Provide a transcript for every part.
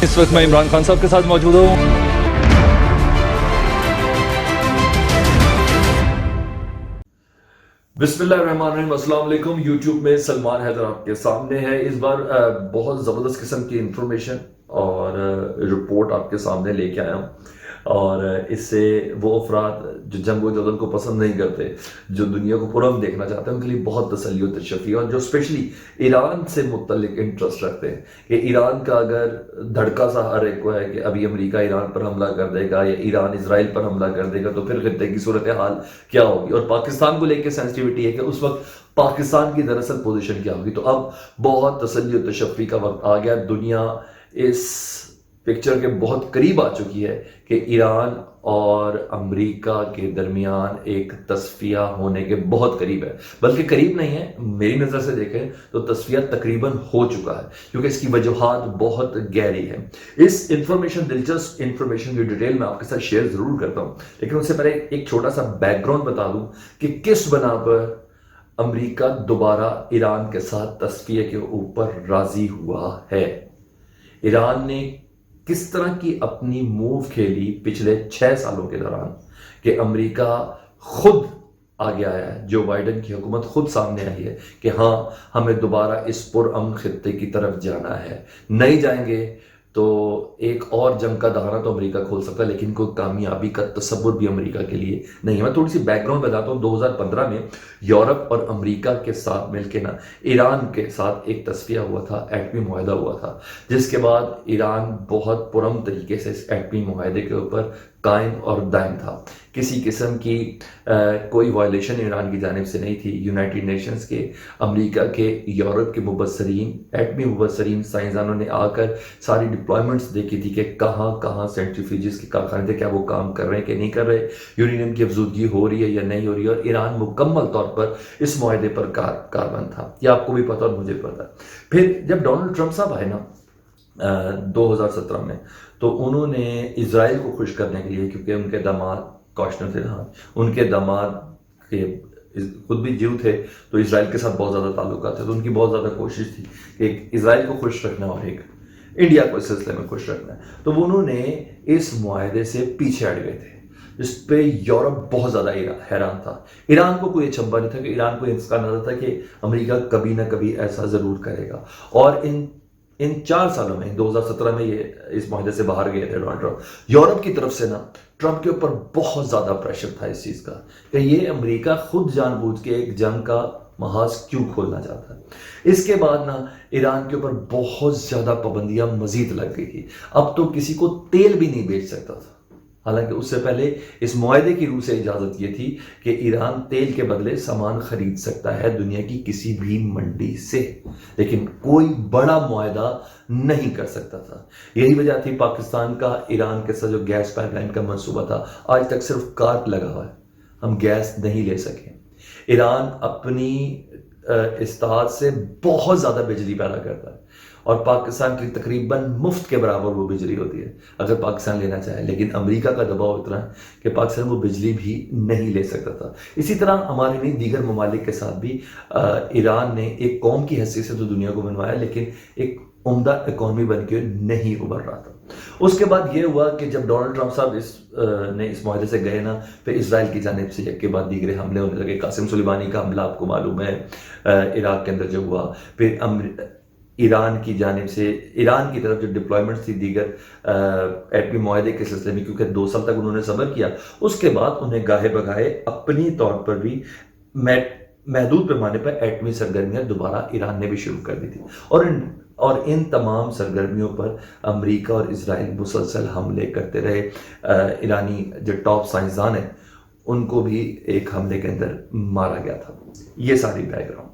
इस वक्त मैं इमरान खान साहब के साथ मौजूद हूँ। बिस्मिल्लाहिर्रहमानिर्रहीम, अस्सलाम वालेकुम। यूट्यूब में सलमान हैदर आपके सामने है। इस बार बहुत ज़बरदस्त किस्म की इंफॉर्मेशन और रिपोर्ट आपके सामने लेके आया हूँ। और इससे वो अफराद जो जंग व जदल को पसंद नहीं करते, जो दुनिया को पुरअमन देखना चाहते हैं, उनके लिए बहुत तसल्ली और तशफ़ी, और जो स्पेशली ईरान से मुतल्लिक इंटरेस्ट रखते हैं कि ईरान का अगर धड़का सा हर एक को है कि अभी अमेरिका ईरान पर हमला कर देगा या ईरान इजराइल पर हमला कर देगा तो फिर खित्ते की सूरत हाल क्या होगी, और पाकिस्तान को लेकर सेंसिटिविटी है कि उस वक्त पाकिस्तान की दरअसल पोजीशन क्या होगी। तो अब बहुत तसल्ली और तशफ़ी का वक्त आ गया। दुनिया इस पिक्चर के बहुत करीब आ चुकी है कि ईरान और अमेरिका के दरमियान एक तस्फिया होने के बहुत करीब है, बल्कि करीब नहीं है, मेरी नज़र से देखें तो तस्फिया तकरीबन हो चुका है, क्योंकि इसकी वजूहात बहुत गहरी है। इस इंफॉर्मेशन, दिलचस्प इंफॉर्मेशन की डिटेल मैं आपके साथ शेयर ज़रूर करता हूँ, लेकिन उससे पहले एक छोटा सा बैकग्राउंड बता दूँ कि किस बना पर अमेरिका दोबारा ईरान के साथ तस्फिया के ऊपर राजी हुआ है। ईरान ने किस तरह की अपनी मूव खेली पिछले 6 सालों के दौरान कि अमेरिका खुद आगे आया है, जो बाइडन की हुकूमत खुद सामने आई है कि हाँ, हमें दोबारा इस पुरअमन खित्ते की तरफ जाना है। नहीं जाएंगे तो एक और जंग का दहाना तो अमेरिका खोल सकता है, लेकिन कोई कामयाबी का तसव्वुर भी अमेरिका के लिए नहीं है। मैं थोड़ी सी बैकग्राउंड बताता हूँ। 2015 में यूरोप और अमेरिका के साथ मिलकर ना ईरान के साथ एक तस्फिया हुआ था, एटमी मुआहदा हुआ था, जिसके बाद ईरान बहुत पुरअमन तरीके से इस एटमी मुआहदे के ऊपर कायम और दायम था। किसी किस्म की कोई वायलेशन ईरान की जानिब से नहीं थी। यूनाइटेड नेशंस के, अमेरिका के, यूरोप के मुबस्सरीन, एटमी मुबस्सरीन, साइंसदानों ने आकर सारी डिप्लॉयमेंट्स देखी थी कि कहाँ कहाँ सेंट्रीफ्यूजेस के कारखाने थे, क्या वो काम कर रहे हैं कि नहीं कर रहे, यूरेनियम की अफजूदगी हो रही है या नहीं हो रही है, और ईरान मुकम्मल तौर पर इस मुआहदे पर कारबंद था। यह आपको भी पता और मुझे पता है। फिर जब डोनाल्ड ट्रंप साहब आए ना 2017 में, तो उन्होंने इजराइल को खुश करने के लिए, क्योंकि उनके दामाद कॉशनर थे, हाँ, उनके दामाद के खुद भी जीव थे, तो इजराइल के साथ बहुत ज़्यादा ताल्लुकात थे, तो उनकी बहुत ज़्यादा कोशिश थी कि एक इजराइल को खुश रखना और एक इंडिया को इस सिलसिले में खुश रखना है। तो वो उन्होंने इस मुआहदे से पीछे हट गए थे, जिस पे यूरोप बहुत ज़्यादा हैरान था। ईरान को कोई अचंभा नहीं था, कि ईरान को इसका नजर था कि अमेरिका कभी ना कभी ऐसा ज़रूर करेगा। और इन 4 सालों में, 2017 में ये इस मुआहदे से बाहर गए थे डोनाल्ड ट्रंप। यूरोप की तरफ से ना ट्रंप के ऊपर बहुत ज़्यादा प्रेशर था इस चीज़ का कि ये अमेरिका खुद जानबूझ के एक जंग का महाज क्यों खोलना चाहता है। इसके बाद ना ईरान के ऊपर बहुत ज़्यादा पाबंदियां मजीद लग गई थी। अब तो किसी को तेल भी नहीं बेच सकता था, हालांकि उससे पहले इस मुआहदे की रूह से इजाज़त ये थी कि ईरान तेल के बदले सामान खरीद सकता है दुनिया की किसी भी मंडी से, लेकिन कोई बड़ा मुआहदा नहीं कर सकता था। यही वजह थी पाकिस्तान का ईरान के साथ जो गैस पाइपलाइन का मंसूबा था, आज तक सिर्फ कार्क लगा हुआ है, हम गैस नहीं ले सके। ईरान अपनी इस्ताद से बहुत ज़्यादा बिजली पैदा करता है, और पाकिस्तान की तकरीबन मुफ्त के बराबर वो बिजली होती है अगर पाकिस्तान लेना चाहे, लेकिन अमेरिका का दबाव इतना है कि पाकिस्तान वो बिजली भी नहीं ले सकता था। इसी तरह हमारे नहीं, दीगर ममालिक के साथ भी ईरान ने एक कौम की हैसियत से तो दुनिया को बनवाया, लेकिन एक उम्दा इकॉनमी बन के नहीं उभर रहा था। उसके बाद ये हुआ कि जब डोनाल्ड ट्रंप साहब इस मुआहदे से गए ना, फिर इजराइल की जानिब से एक के बाद दीगरे हमले होने लगे। कासिम सुलेमानी का हमला आपको मालूम है, इराक के अंदर जो हुआ। फिर ईरान की जानिब से, ईरान की तरफ जो डिप्लॉयमेंट थी दीगर एटमी मुआहदे के सिलसिले में, क्योंकि 2 साल तक उन्होंने सब्र किया, उसके बाद उन्हें गाहे बगाहे अपनी तौर पर भी महदूद पैमाने पर एटमी सरगर्मियां दोबारा ईरान ने भी शुरू कर दी थी। और इन तमाम सरगर्मियों पर अमेरिका और इजराइल मुसलसल हमले करते रहे। ईरानी जो टॉप साइंसदान हैं उनको भी एक हमले के अंदर मारा गया था। ये सारी बैकग्राउंड।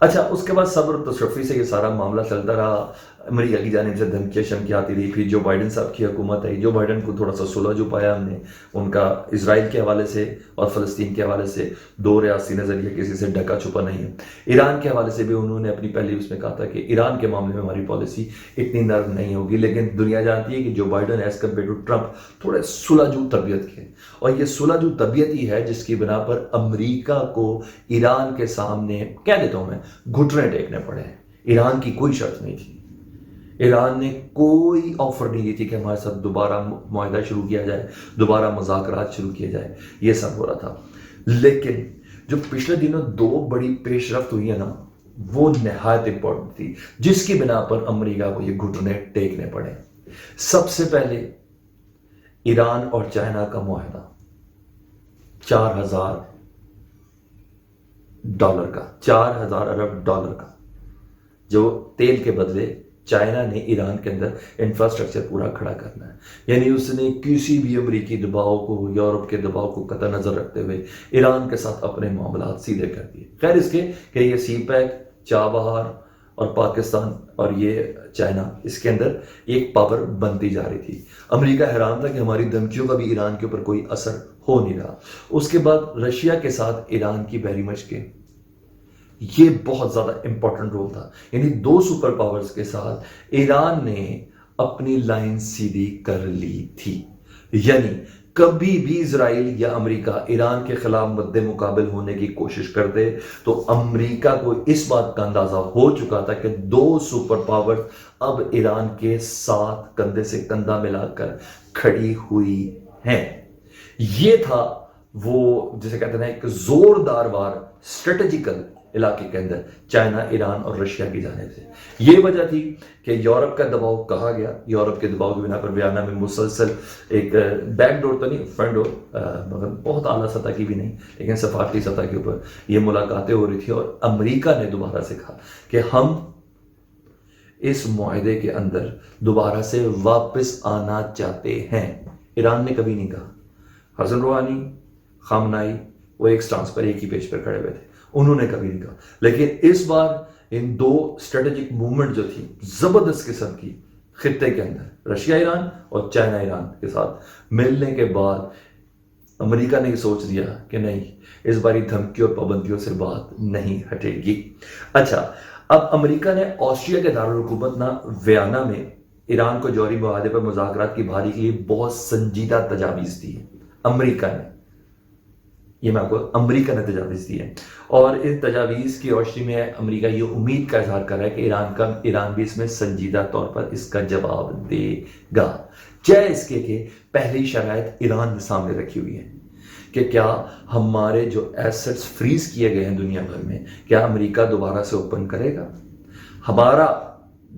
अच्छा, उसके बाद सब्र और तशफ़ी से ये सारा मामला चलता रहा। अमेरिका की जानिब से धमकियाँ शमकियाँ आती रही। फिर जो बाइडन साहब की हुकूमत आई, जो बाइडन को थोड़ा सा सुलह जो पाया हमने, उनका इजराइल के हवाले से और फ़लस्तीन के हवाले से दो रियासी नज़रिया किसी से ढका छुपा नहीं है। ईरान के हवाले से भी उन्होंने अपनी पहली उसमें कहा था कि ईरान के मामले में हमारी पॉलिसी इतनी नरम नहीं होगी, लेकिन दुनिया जानती है कि Joe Biden as compared to Trump थोड़े सुलहजू तबीयत के, और ये सुलहजू तबीयत ही है जिसकी बिना पर अमेरिका को ईरान के सामने, कह देता हूँ मैं, घुटने टेकने पड़े। ईरान की कोई शर्त नहीं थी। ایران نے کوئی آفر نہیں دی تھی کہ ہمارے ساتھ دوبارہ معاہدہ شروع کیا جائے، دوبارہ مذاکرات شروع کیے جائے، یہ سب ہو رہا تھا. لیکن جو پچھلے دنوں دو بڑی پیش رفت ہوئی ہے نا، وہ نہایت امپورٹنٹ تھی، جس کی بنا پر امریکہ کو یہ گھٹنے ٹیکنے پڑے. سب سے پہلے ایران اور چائنا کا معاہدہ $4,000 کا، $4,000 کا، جو تیل کے بدلے چائنا نے ایران کے اندر انفراسٹرکچر پورا کھڑا کرنا ہے. یعنی اس نے کسی بھی امریکی دباؤ کو، یورپ کے دباؤ کو قطع نظر رکھتے ہوئے ایران کے ساتھ اپنے معاملات سیدھے کر دیے. خیر اس کے کہ یہ سی پیک، چابہار اور پاکستان اور یہ چائنا، اس کے اندر ایک پاور بنتی جا رہی تھی. امریکہ حیران تھا کہ ہماری دھمکیوں کا بھی ایران کے اوپر کوئی اثر ہو نہیں رہا. اس کے بعد رشیا کے ساتھ ایران کی بحری مشقیں، یہ بہت زیادہ امپورٹنٹ رول تھا. یعنی دو سپر پاورز کے ساتھ ایران نے اپنی لائن سیدھی کر لی تھی. یعنی کبھی بھی اسرائیل یا امریکہ ایران کے خلاف مد مقابل ہونے کی کوشش کرتے تو امریکہ کو اس بات کا اندازہ ہو چکا تھا کہ دو سپر پاور اب ایران کے ساتھ کندھے سے کندھا ملا کر کھڑی ہوئی ہیں. یہ تھا وہ جسے کہتے ہیں ایک زوردار وار اسٹریٹجیکل علاقے کے اندر چائنا، ایران اور رشیا کی جانب سے. یہ وجہ تھی کہ یورپ کا دباؤ کہا گیا، یورپ کے دباؤ کی بنا پر ویانا میں مسلسل ایک بیک ڈور تو نہیں، فرنٹ ڈور، مگر بہت اعلیٰ سطح کی بھی نہیں لیکن سفارتی سطح کے اوپر یہ ملاقاتیں ہو رہی تھی. اور امریکہ نے دوبارہ سے کہا کہ ہم اس معاہدے کے اندر دوبارہ سے واپس آنا چاہتے ہیں. ایران نے کبھی نہیں کہا. حسن روحانی، خامنائی، وہ ایک سٹانس پر، ایک ہی پیج پر کھڑے ہوئے تھے، انہوں نے کبھی نہیں کہا. لیکن اس بار ان دو اسٹریٹجک موومنٹ جو تھی زبردست قسم کی خطے کے اندر، رشیا ایران اور چائنا ایران کے ساتھ ملنے کے بعد امریکہ نے یہ سوچ لیا کہ نہیں، اس باری دھمکی اور پابندیوں سے بات نہیں ہٹے گی. اچھا، اب امریکہ نے آسٹریا کے دارالحکومت ویانا میں ایران کو جوہری معاہدے پر مذاکرات کی بحالی کے لیے بہت سنجیدہ تجاویز دی ہے. امریکہ نے، یہ میں آپ کو امریکہ نے تجاویز دی ہے، اور اس تجاویز کی روشنی میں امریکہ یہ امید کا اظہار کر رہا ہے کہ ایران بھی اس میں سنجیدہ طور پر اس کا جواب دے گا. چاہے اس کے کہ پہلی شرائط ایران نے سامنے رکھی ہوئی ہے کہ کیا ہمارے جو ایسٹس فریز کیے گئے ہیں دنیا بھر میں، کیا امریکہ دوبارہ سے اوپن کرے گا؟ ہمارا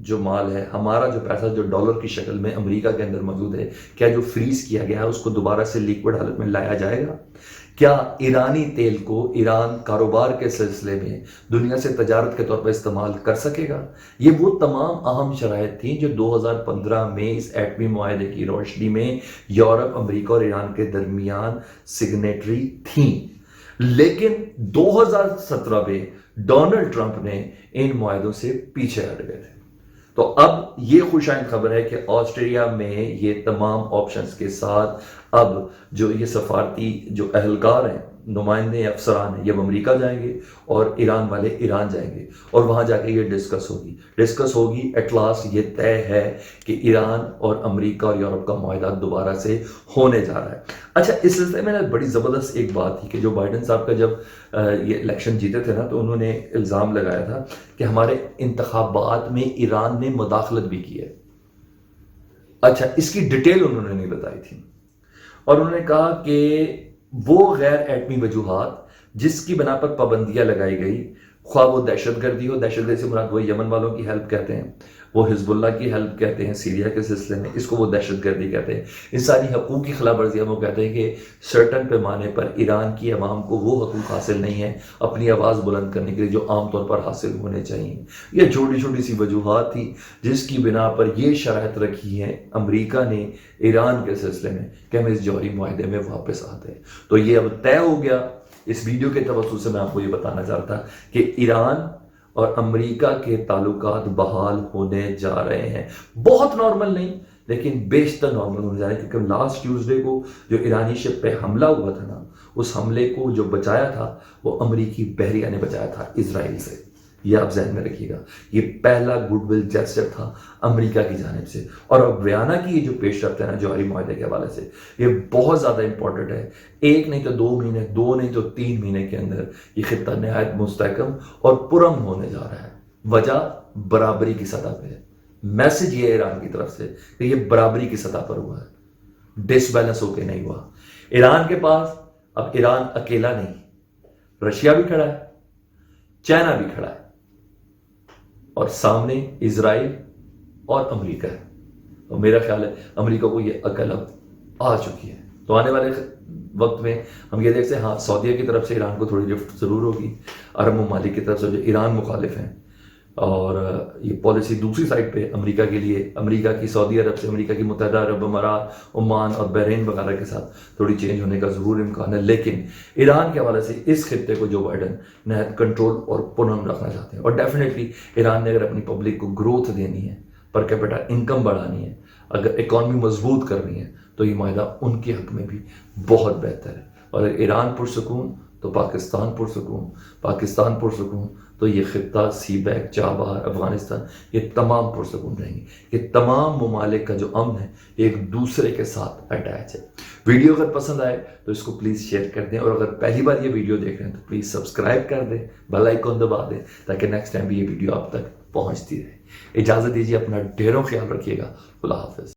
جو مال ہے، ہمارا جو پیسہ جو ڈالر کی شکل میں امریکہ کے اندر موجود ہے، کیا جو فریز کیا گیا ہے اس کو دوبارہ سے لیکوڈ حالت میں لایا جائے گا؟ کیا ایرانی تیل کو ایران کاروبار کے سلسلے میں دنیا سے تجارت کے طور پر استعمال کر سکے گا؟ یہ وہ تمام اہم شرائط تھیں جو 2015 میں اس ایٹمی معاہدے کی روشنی میں یورپ، امریکہ اور ایران کے درمیان سگنیٹری تھیں. لیکن 2017 میں ڈونلڈ ٹرمپ نے ان معاہدوں سے پیچھے ہٹ گئے تھے. تو اب یہ خوشائند خبر ہے کہ آسٹریلیا میں یہ تمام آپشنز کے ساتھ اب جو یہ سفارتی جو اہلکار ہیں، نمائندے افسران ہیں، یہ امریکہ جائیں گے اور ایران والے ایران جائیں گے اور وہاں جا کے یہ ڈسکس ہوگی. ایٹ لاسٹ یہ طے ہے کہ ایران اور امریکہ اور یورپ کا معاہدہ دوبارہ سے ہونے جا رہا ہے. اچھا، اس سلسلے میں بڑی زبردست ایک بات تھی کہ جو بائیڈن صاحب کا جب یہ الیکشن جیتے تھے نا، تو انہوں نے الزام لگایا تھا کہ ہمارے انتخابات میں ایران نے مداخلت بھی کی ہے. اچھا، اس کی ڈیٹیل انہوں نے نہیں بتائی تھی، اور انہوں نے کہا کہ وہ غیر ایٹمی وجوہات جس کی بنا پر پابندیاں لگائی گئی، خواہ وہ دہشت گردی ہو، دہشت گردی سے مراد وہ یمن والوں کی ہیلپ کہتے ہیں، وہ حزب اللہ کی ہیلپ کہتے ہیں سیریا کے سلسلے میں، اس کو وہ دہشت گردی کہتے ہیں. انسانی حقوق کی خلاف ورزیاں وہ کہتے ہیں کہ سرٹن پیمانے پر ایران کی عوام کو وہ حقوق حاصل نہیں ہیں اپنی آواز بلند کرنے کے لیے جو عام طور پر حاصل ہونے چاہیے. یہ چھوٹی چھوٹی سی وجوہات تھی جس کی بنا پر یہ شرائط رکھی ہیں امریکہ نے ایران کے سلسلے میں کہ ہم اس جوہری معاہدے میں واپس آتے ہیں. تو یہ اب طے ہو گیا. اس ویڈیو کے توسط سے میں آپ کو یہ بتانا چاہتا کہ ایران اور امریکہ کے تعلقات بحال ہونے جا رہے ہیں. بہت نارمل نہیں لیکن بیشتر نارمل ہونے جا رہے ہیں، کیونکہ لاسٹ ٹیوزڈے کو جو ایرانی شپ پہ حملہ ہوا تھا نا، اس حملے کو جو بچایا تھا وہ امریکی بحریہ نے بچایا تھا اسرائیل سے. یہ آپ ذہن میں رکھیے گا، یہ پہلا گڈ ول جیسچر تھا امریکہ کی جانب سے. اور اب ویانا کی یہ جو پیش رفت ہے نا جوہری معاہدے کے حوالے سے، یہ بہت زیادہ امپورٹنٹ ہے. ایک نہیں تو 2 مہینے، 2 نہیں تو 3 مہینے کے اندر یہ خطہ نہایت مستحکم اور پرامن ہونے جا رہا ہے. وجہ برابری کی سطح پہ ہے. मैसेज ये है ईरान की तरफ से कि ये बराबरी की सतह पर हुआ है, डिसबैलेंस होके नहीं हुआ। ईरान के पास अब ईरान अकेला नहीं, रशिया भी खड़ा है, चाइना भी खड़ा है, और सामने इजराइल और अमेरिका है। और मेरा ख्याल है अमेरिका को ये अकल अब आ चुकी है। तो आने वाले वक्त में हम ये देखते हैं, हाँ सऊदीया की तरफ से ईरान को थोड़ी लिफ्ट ज़रूर होगी, अरब ममालिक की तरफ से जो ईरान मुखालिफ हैं, और ये पॉलिसी दूसरी साइड पे अमेरिका के लिए, अमेरिका की सऊदी अरब से अमेरिका की मुत्तहदा अरब अमारात, ओमान और बहरीन वगैरह के साथ थोड़ी चेंज होने का ज़रूर इम्कान है। लेकिन ईरान के हवाले से इस खित्ते को जो बाइडन नहायत कंट्रोल और पुनम रखना चाहते हैं। और डेफिनेटली ईरान ने अगर अपनी पब्लिक को ग्रोथ देनी है, पर कैपिटा इनकम बढ़ानी है, अगर इकॉनमी मजबूत करनी है, तो ये माहिदा उनके हक में भी बहुत बेहतर है। और अगर ईरान पुरसकून तो पाकिस्तान पुरसकून, पाकिस्तान पुरसकून तो ये खित्ता, सीबैक, चाबहार, अफगानिस्तान, ये तमाम पुरसकून रहेंगे। ये तमाम ममालिक का जो अमन है एक दूसरे के साथ अटैच है। वीडियो अगर पसंद आए तो इसको प्लीज़ शेयर कर दें, और अगर पहली बार ये वीडियो देख रहे हैं तो प्लीज़ सब्सक्राइब कर दें, बेल आइकन दबा दें, ताकि नेक्स्ट टाइम भी ये वीडियो आप तक पहुंचती रहे। इजाज़त दीजिए, अपना ढेरों ख्याल रखिएगा। खुदा हाफिज़।